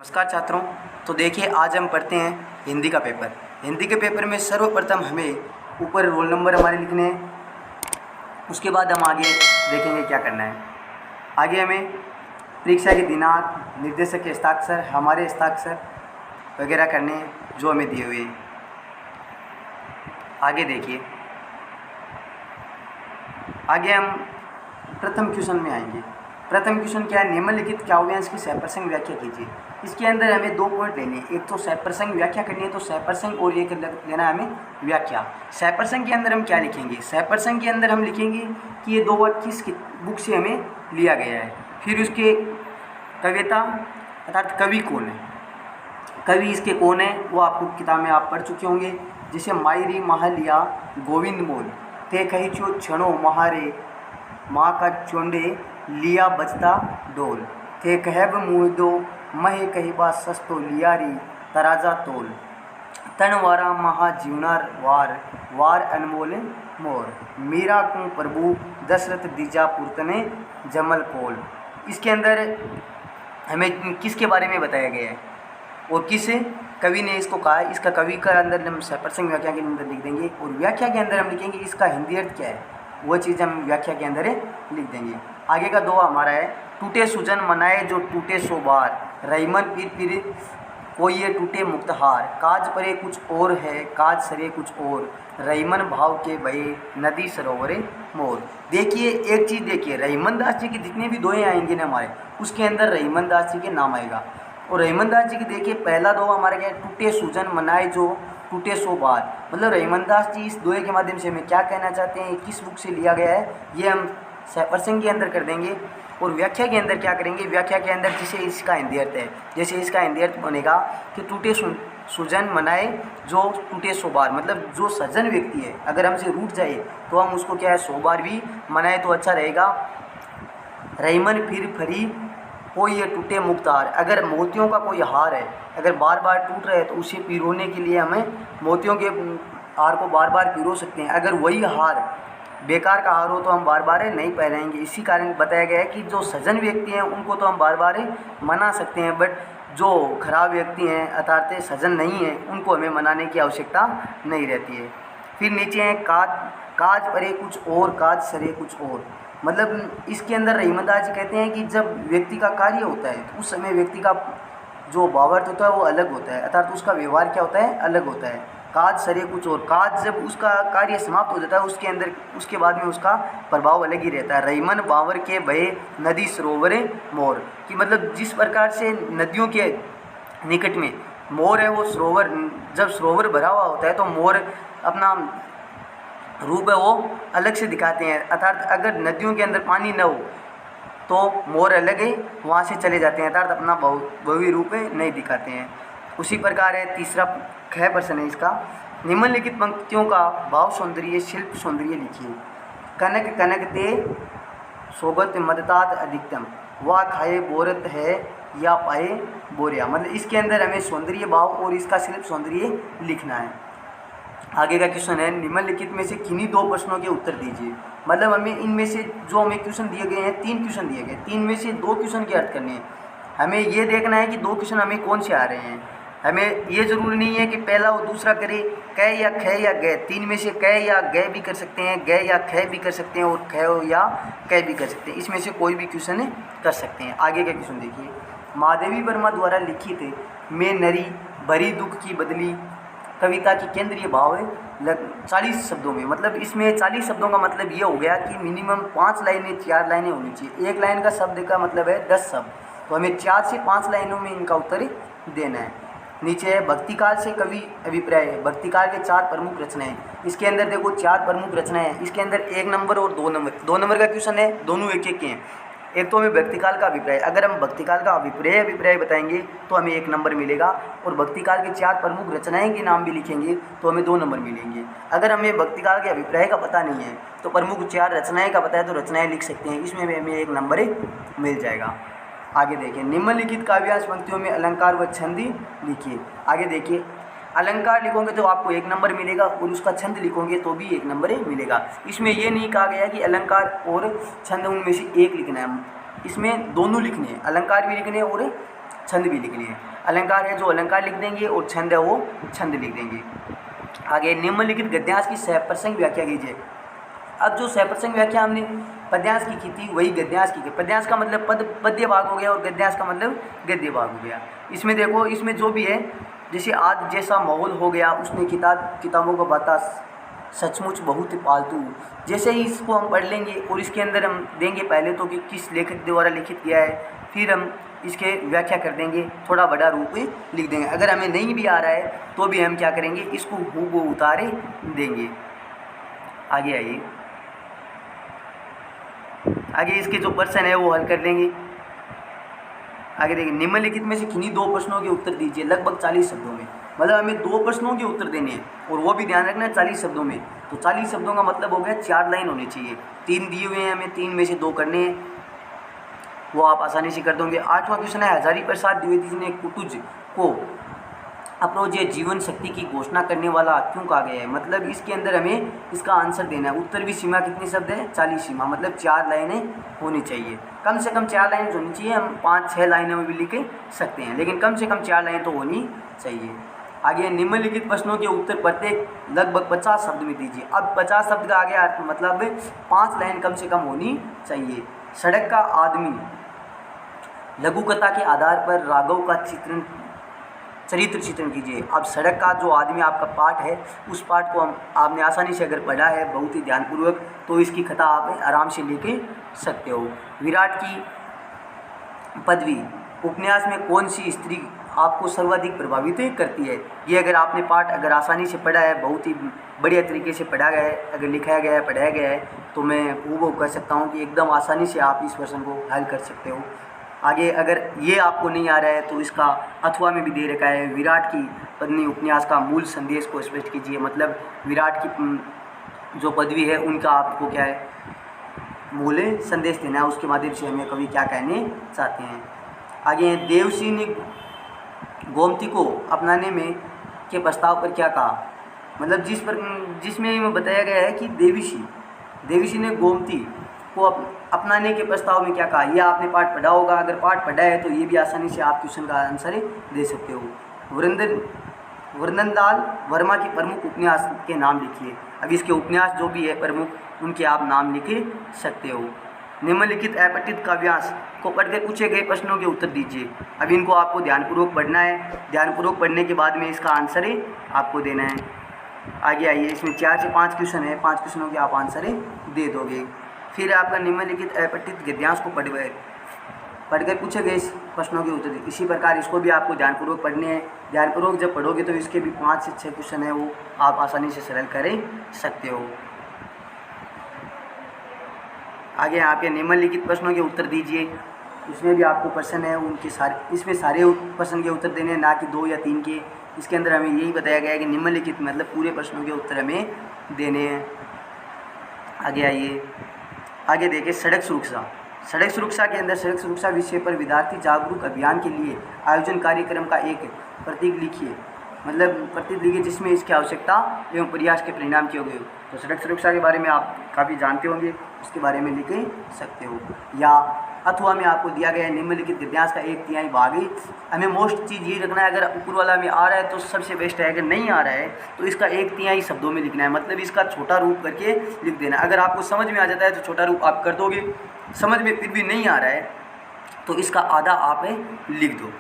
नमस्कार छात्रों। तो देखिए, आज हम पढ़ते हैं हिंदी का पेपर। हिंदी के पेपर में सर्वप्रथम हमें ऊपर रोल नंबर हमारे लिखने हैं। उसके बाद हम आगे देखेंगे क्या करना है। आगे हमें परीक्षा के दिनांक, निर्देशक के हस्ताक्षर, हमारे हस्ताक्षर वगैरह करने हैं जो हमें दिए हुए हैं। आगे देखिए, आगे हम प्रथम क्वेश्चन में आएंगे। प्रथम क्वेश्चन क्या है? निम्नलिखित काव्यांश की सहप्रसंग व्याख्या कीजिए। इसके अंदर हमें 2 पॉइंट लेने हैं। एक तो सहप्रसंग व्याख्या करनी है, तो सहप्रसंग और एक लेना है हमें व्याख्या। सहप्रसंग के अंदर हम क्या लिखेंगे? सहप्रसंग के अंदर हम लिखेंगे कि ये 2 वाक्य किस बुक से हमें लिया गया है। फिर उसके कविता अर्थात कवि कौन है, कवि इसके कौन है, वो आपको किताब में आप पढ़ चुके होंगे। जैसे मायरी महालिया गोविंद मोल ते कही चो क्षणों महारे माँ का चोंडे लिया बजता डोल थे कहब मुदो महे कही बा सस्तो लियारी तराजा तोल तनवारा महा जीवनार वार वार अनमोल मोर मीरा को प्रभु दशरथ दीजा पुरतने जमल कोल। इसके अंदर हमें किसके बारे में बताया गया है और किस कवि ने इसको कहा है। इसका कवि का अंदर हम सहप्रसंग व्याख्या के अंदर लिख देंगे और व्याख्या के अंदर हम लिखेंगे इसका हिंदी अर्थ क्या है, वो चीज़ हम व्याख्या के अंदर लिख देंगे। आगे का 2 हमारा है, टूटे सुजन मनाए जो टूटे सो बार रईमन पीर कोई ये टूटे मुक्तहार काज परे कुछ और है काज सरे कुछ और रईमन भाव के भये नदी सरोवरे मोर। देखिए एक चीज़ देखिए, रहीमन दास जी के जितने भी दोहे आएंगे ना हमारे, उसके अंदर रहीमन दास जी के नाम आएगा। और रहीमन दास जी की देखिए पहला दोहा हमारे क्या है, टूटे सुजन मनाए जो टूटे सो बार। मतलब रहीमन दास जी इस दोहे के माध्यम से हमें क्या कहना चाहते हैं, किस बुक से लिया गया है, ये हम सहप्रसंग के अंदर कर देंगे। और व्याख्या के अंदर क्या करेंगे, व्याख्या के अंदर जैसे इसका हिंदी अर्थ है, जैसे इसका हिंदी अर्थ बनेगा कि टूटे सुजन मनाए जो टूटे सो बार। मतलब जो सज्जन व्यक्ति है अगर हमसे रूठ जाए तो हम उसको क्या है 100 बार भी मनाए तो अच्छा रहेगा। रईमन फिर फरी कोई ये टूटे मुक्तहार, अगर मोतियों का कोई हार है अगर बार बार टूट रहा है तो उसे पिरोने के लिए हमें मोतियों के हार को बार बार पिरो सकते हैं। अगर वही हार बेकार का हार हो तो हम बार बार नहीं पहनेंगे। इसी कारण बताया गया है कि जो सज्जन व्यक्ति हैं उनको तो हम बार बार मना सकते हैं, बट जो खराब व्यक्ति हैं अर्थात सज्जन नहीं हैं उनको हमें मनाने की आवश्यकता नहीं रहती है। फिर नीचे है काज परे कुछ और काज सरे कुछ और। मतलब इसके अंदर रहीमन दास जी कहते हैं कि जब व्यक्ति का कार्य होता है तो उस समय व्यक्ति का जो भावार्थ होता है वो अलग होता है, अर्थात उसका व्यवहार क्या होता है, अलग होता है। काज सरे कुछ और, काज जब उसका कार्य समाप्त हो जाता है उसके अंदर उसके बाद में उसका प्रभाव अलग ही रहता है। रईमन बावर के भये नदी सरोवरे मोर, कि मतलब जिस प्रकार से नदियों के निकट में मोर है, वो सरोवर जब सरोवर भरा हुआ होता है तो मोर अपना रूप है वो अलग से दिखाते हैं। अर्थात अगर नदियों के अंदर पानी न हो तो मोर अलग ही वहाँ से चले जाते हैं, अर्थात अपना भव्य रूप नहीं दिखाते हैं। उसी प्रकार है तीसरा ख प्रश्न है इसका, निम्नलिखित पंक्तियों का भाव सौंदर्य शिल्प सौंदर्य लिखिए। कनक कनक ते सोगत मदतात अधिकतम वह खाए बोरत है या पाए बोरिया। मतलब इसके अंदर हमें सौंदर्य भाव और इसका शिल्प सौंदर्य लिखना है। आगे का क्वेश्चन है, निम्नलिखित में से किन्हीं 2 प्रश्नों के उत्तर दीजिए। मतलब हमें इनमें से जो हमें क्वेश्चन दिए गए हैं 3 क्वेश्चन दिए गए, 3 में से 2 क्वेश्चन के अर्थ करने हैं। हमें ये देखना है कि 2 क्वेश्चन हमें कौन से आ रहे हैं। हमें ये ज़रूरी नहीं है कि पहला और दूसरा करें क या ख या ग, 3 में से क या ग भी कर सकते हैं, ग या ख भी कर सकते हैं और ख या क भी कर सकते हैं। इसमें से कोई भी क्वेश्चन कर सकते हैं। आगे का क्वेश्चन देखिए, महादेवी वर्मा द्वारा लिखित मैं नरी भरी दुख की बदली कविता की केंद्रीय भाव है 40 शब्दों में। मतलब इसमें 40 शब्दों का मतलब ये हो गया कि मिनिमम 5 लाइनें 4 लाइनें होनी चाहिए। एक लाइन का शब्द का मतलब है 10 शब्द, तो हमें 4 से 5 लाइनों में इनका उत्तर देना है। नीचे है भक्तिकाल से कवि अभिप्राय है। भक्तिकाल के 4 प्रमुख रचनाएं, इसके अंदर देखो 4 प्रमुख रचनाएं हैं। इसके अंदर 1 नंबर और 2 नंबर, 2 नंबर का क्वेश्चन है, दोनों एक एक के हैं। एक तो हमें भक्तिकाल का अभिप्राय, अगर हम भक्तिकाल का अभिप्राय बताएंगे तो हमें 1 नंबर मिलेगा, और भक्तिकाल के 4 प्रमुख रचनाएं के नाम भी लिखेंगे तो हमें 2 नंबर मिलेंगे। अगर हमें भक्तिकाल के अभिप्राय का पता नहीं है तो प्रमुख 4 रचनाएं का पता है तो रचनाएं लिख सकते हैं, इसमें भी हमें 1 नंबर मिल जाएगा। आगे देखिए, निम्नलिखित काव्यांश पंक्तियों में अलंकार व छंद लिखिए। आगे देखिए, अलंकार लिखोगे तो आपको 1 नंबर मिलेगा और उसका छंद लिखोगे तो भी 1 नंबर मिलेगा। इसमें यह नहीं कहा गया कि अलंकार और छंद उनमें से एक लिखना है, इसमें दोनों लिखने हैं, अलंकार भी लिखने हैं और छंद भी लिखने हैं। अलंकार है जो अलंकार लिख देंगे और छंद है वो छंद लिख देंगे। आगे निम्नलिखित गद्यांश की सहप्रसंग व्याख्या कीजिए। अब जो सहप्रसंग व्याख्या हमने पद्यांश की थी वही गद्यांश की। पद्यांश का मतलब पद्य भाग हो गया और गद्यांश का मतलब गद्य भाग हो गया। इसमें देखो, इसमें जो भी है, जैसे आज जैसा माहौल हो गया, उसने किताबों को बता सचमुच बहुत ही पालतू। जैसे ही इसको हम पढ़ लेंगे और इसके अंदर हम देंगे पहले तो कि किस लेखक द्वारा लिखित किया है, फिर हम इसके व्याख्या कर देंगे, थोड़ा बड़ा रूप में लिख देंगे। अगर हमें नहीं भी आ रहा है तो भी हम क्या करेंगे, इसको हूबहू उतारे देंगे। आगे आइए, आगे इसके जो प्रश्न है वो हल कर लेंगे। आगे देखिए, निम्नलिखित में से किन्हीं 2 प्रश्नों के उत्तर दीजिए लगभग 40 शब्दों में। मतलब हमें 2 प्रश्नों के उत्तर देने हैं और वो भी ध्यान रखना है 40 शब्दों में। तो 40 शब्दों का मतलब हो गया 4 लाइन होनी चाहिए। 3 दिए हुए हैं, हमें 3 में से 2 करने हैं, वो आप आसानी से कर दोगे। 8वां क्वेश्चन है, हजारी प्रसाद द्विवेदी ने कुटुज को अप्रोज्य जीवन शक्ति की घोषणा करने वाला क्यों कहा गया है। मतलब इसके अंदर हमें इसका आंसर देना है। उत्तर भी सीमा कितनी शब्द है, 40 सीमा, मतलब 4 लाइनें होनी चाहिए। कम से कम 4 लाइन होनी चाहिए। हम 5-6 लाइनों में भी लिख सकते हैं, लेकिन कम से कम 4 लाइन तो होनी चाहिए। आगे, निम्नलिखित प्रश्नों के उत्तर प्रत्येक लगभग 50 शब्द में दीजिए। अब 50 शब्द का आगे अर्थ मतलब 5 लाइन कम से कम होनी चाहिए। सड़क का आदमी लघु कथा के आधार पर राघव का चरित्र चित्रण कीजिए। अब सड़क का जो आदमी आपका पाठ है, उस पाठ को आपने आसानी से अगर पढ़ा है बहुत ही ध्यानपूर्वक, तो इसकी कथा आप आराम से लिख सकते हो। विराट की पदवी उपन्यास में कौन सी स्त्री आपको सर्वाधिक प्रभावित करती है। ये अगर आपने पाठ अगर आसानी से पढ़ा है, बहुत ही बढ़िया तरीके से पढ़ा गया है, अगर लिखाया गया है, पढ़ाया गया है, तो मैं वो कह सकता हूँ कि एकदम आसानी से आप इस प्रश्न को हल कर सकते हो। आगे, अगर ये आपको नहीं आ रहा है तो इसका अथवा में भी दे रखा है, विराट की पत्नी उपन्यास का मूल संदेश को स्पष्ट कीजिए। मतलब विराट की जो पदवी है उनका आपको क्या है, मूल संदेश देना है, उसके माध्यम से हमें कवि क्या कहने चाहते हैं। आगे, देवसी ने गोमती को अपनाने में के प्रस्ताव पर क्या कहा। मतलब जिसमें बताया गया है कि देवीसी ने गोमती को अपनाने के प्रस्ताव में क्या कहा। ये आपने पाठ पढ़ा होगा, अगर पाठ पढ़ा है तो ये भी आसानी से आप क्वेश्चन का आंसर दे सकते हो। वृंदनलाल वर्मा के प्रमुख उपन्यास के नाम लिखिए। अब इसके उपन्यास जो भी है प्रमुख, उनके आप नाम लिख सकते हो। निम्नलिखित अपठित काव्यांश को पढ़कर पूछे गए प्रश्नों के उत्तर दीजिए। अब इनको आपको ध्यानपूर्वक पढ़ना है। ध्यानपूर्वक पढ़ने के बाद में इसका आंसर आपको देना है। आगे आइए, इसमें 4 से 5 क्वेश्चन है, 5 क्वेश्चनों के आप आंसर दे दोगे। फिर आपका निम्नलिखित अपठित गद्यांश को पढ़कर पूछे गए प्रश्नों के उत्तर दीजिए। इसी प्रकार इसको भी आपको ध्यानपूर्वक पढ़ने हैं। ध्यानपूर्वक जब पढ़ोगे तो इसके भी 5 से 6 क्वेश्चन है, वो आप आसानी से सरल कर सकते हो। आगे आपके निम्नलिखित प्रश्नों के उत्तर दीजिए। इसमें भी आपको प्रश्न है उनके इसमें सारे प्रश्न के उत्तर देने हैं, ना कि 2 या 3 के। इसके अंदर हमें यही बताया गया है कि निम्नलिखित मतलब पूरे प्रश्नों के उत्तर हमें देने हैं। आगे आइए, आगे देखिए, सड़क सुरक्षा के अंदर सड़क सुरक्षा विषय पर विद्यार्थी जागरूक अभियान के लिए आयोजन कार्यक्रम का एक प्रतीक लिखिए। मतलब प्रतीक लिखिए जिसमें इसकी आवश्यकता एवं प्रयास के परिणाम किए गए हो। तो सड़क सुरक्षा के बारे में आप काफ़ी जानते होंगे, उसके बारे में लिख सकते हो। या अथवा में आपको दिया गया है निम्नलिखित गद्यांश का 1/3 भाग ही। हमें मोस्ट चीज़ ये रखना है, अगर ऊपर वाला में आ रहा है तो सबसे बेस्ट है, अगर नहीं आ रहा है तो इसका 1/3 शब्दों में लिखना है। मतलब इसका छोटा रूप करके लिख देना। अगर आपको समझ में आ जाता है तो छोटा रूप आप कर दोगे, समझ में फिर भी नहीं आ रहा है तो इसका आधा आप लिख दो,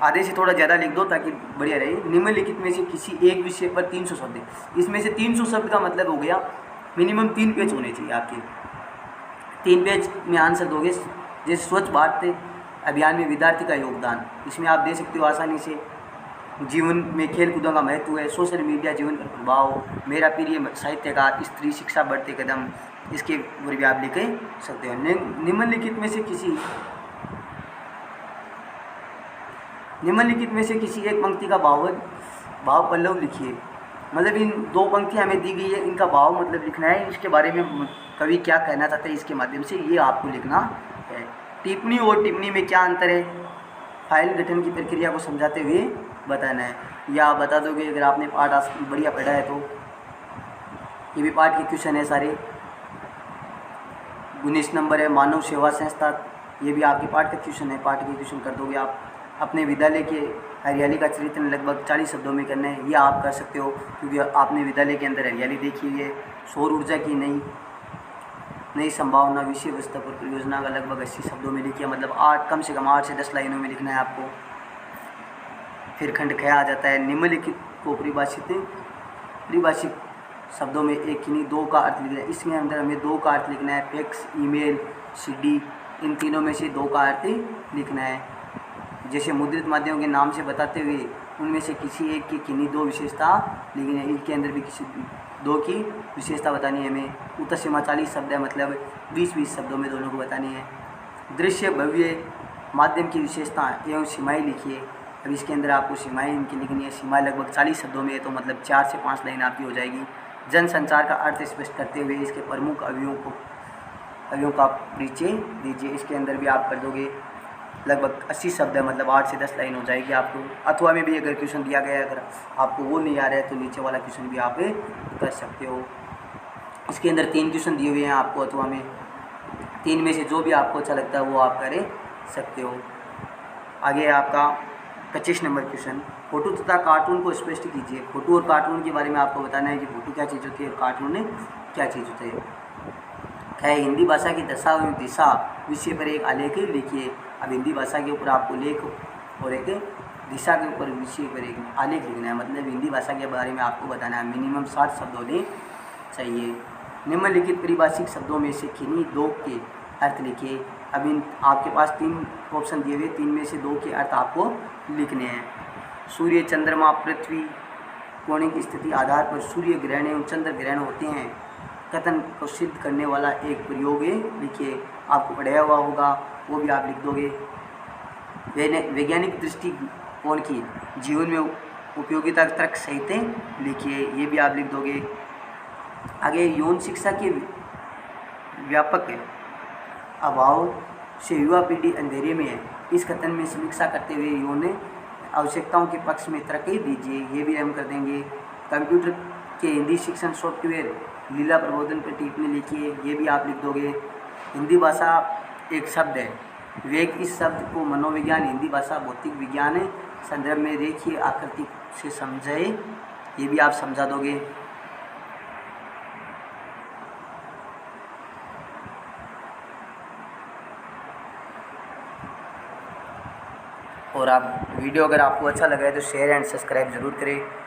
आधे से थोड़ा ज़्यादा लिख दो ताकि बढ़िया रहे। निम्नलिखित में से किसी एक विषय पर 300 शब्द है। इसमें से 300 शब्द का मतलब हो गया मिनिमम 3 पेज होने चाहिए आपके। 3 पेज में आंसर दोगे। जैसे स्वच्छ भारत अभियान में विद्यार्थी का योगदान, इसमें आप दे सकते हो आसानी से। जीवन में खेल कूदों का महत्व है, सोशल मीडिया जीवन पर प्रभाव, मेरा प्रिय साहित्यकार, स्त्री शिक्षा बढ़ते कदम, इसके ऊपर भी आप लिख सकते हो। निम्नलिखित में से किसी एक पंक्ति का भाव पल्लव लिखिए। मतलब इन 2 पंक्तियाँ हमें दी गई है, इनका भाव मतलब लिखना है, इसके बारे में कवि क्या कहना चाहते हैं इसके माध्यम से ये आपको लिखना है। टिप्पणी और टिप्पणी में क्या अंतर है, फाइल गठन की प्रक्रिया को समझाते हुए बताना है। या आप बता दोगे अगर आपने पाठ बढ़िया पढ़ा है तो। ये भी पाठ के क्वेश्चन है सारे। 19 नंबर है मानव सेवा संस्था, ये भी आपके पाठ का क्वेश्चन है, पाठ के क्वेश्चन कर दोगे आप। अपने विद्यालय के हरियाली का चित्रण लगभग 40 शब्दों में करना है। यह आप कर सकते हो क्योंकि आपने विद्यालय के अंदर हरियाली देखी है। सौर ऊर्जा की नई संभावना विषय वस्तु पर परियोजना का लगभग 80 शब्दों में लिखिए, मतलब कम से कम 8 से 10 लाइनों में लिखना है आपको। फिर खंड ख आ जाता है। निम्नलिखित को परिभाषित शब्दों में एक की नहीं 2 का अर्थ लिखना है। इसमें अंदर हमें 2 का अर्थ लिखना है। फैक्स, ईमेल, सीडी, इन तीनों में से 2 का अर्थ लिखना है। जैसे मुद्रित माध्यमों के नाम से बताते हुए उनमें से किसी एक की किन्हीं 2 विशेषता लिखनी है। इनके अंदर भी किसी 2 की विशेषता बतानी है हमें। उत्तर सीमा 40 शब्द है, मतलब 20-20 शब्दों में दोनों को बतानी है। दृश्य भव्य माध्यम की विशेषता एवं सीमाएँ लिखिए। अब इसके अंदर आपको सीमाएँ इनकी लिखनी है। सीमाएँ लगभग 40 शब्दों में है, तो मतलब 4 से 5 लाइन आपकी हो जाएगी। जनसंचार का अर्थ स्पष्ट करते हुए इसके प्रमुख अवयवों का परिचय दीजिए। इसके अंदर भी आप कर दोगे लगभग 80 शब्द है, मतलब 8 से 10 लाइन हो जाएगी आपको। अथवा में भी अगर क्वेश्चन दिया गया है, अगर आपको वो नहीं आ रहा है तो नीचे वाला क्वेश्चन भी आप कर सकते हो। इसके अंदर 3 क्वेश्चन दिए हुए हैं आपको अथवा में। 3 में से जो भी आपको अच्छा लगता है वो आप कर सकते हो। आगे आपका 25 नंबर क्वेश्चन, फोटो तथा कार्टून को स्पष्ट कीजिए। फोटो और कार्टून के बारे में आपको बताना है कि फोटो क्या चीज़ होती है और कार्टून क्या चीज़ होती है। हिंदी भाषा की दशा एवं दिशा विषय पर एक आलेख लिखिए। अब हिंदी भाषा के ऊपर आपको लेख और एक दिशा के ऊपर विषय पर एक आलेख लिखना है, मतलब हिंदी भाषा के बारे में आपको बताना है। मिनिमम 60 शब्द होने चाहिए। निम्नलिखित परिभाषित शब्दों में से किन्हीं 2 के अर्थ लिखिए। अब इन आपके पास 3 ऑप्शन दिए हुए, 3 में से 2 के अर्थ आपको लिखने हैं। सूर्य, चंद्रमा, पृथ्वी कौणिक स्थिति आधार पर सूर्य ग्रहण एवं चंद्र ग्रहण होते हैं कथन को सिद्ध करने वाला एक प्रयोग लिखिए। आपको पढ़ाया हुआ होगा, वो भी आप लिख दोगे। वैज्ञानिक दृष्टिकोण की जीवन में उपयोगिता तर्क सहित लिखिए, ये भी आप लिख दोगे। आगे यौन शिक्षा के व्यापक अभाव से युवा पीढ़ी अंधेरे में है, इस कथन में समीक्षा करते हुए यौन आवश्यकताओं के पक्ष में तर्क दीजिए, ये भी हम कर देंगे। कंप्यूटर के हिंदी शिक्षण सॉफ्टवेयर लीला प्रबोधन पर टिप्पणी लिखिए, ये भी आप लिख दोगे। हिंदी भाषा एक शब्द है, वेग इस शब्द को मनोविज्ञान, हिंदी भाषा, भौतिक विज्ञान संदर्भ में रेखीय आकृति से समझे, ये भी आप समझा दोगे। और आप वीडियो अगर आपको अच्छा लगा है तो शेयर एंड सब्सक्राइब ज़रूर करें।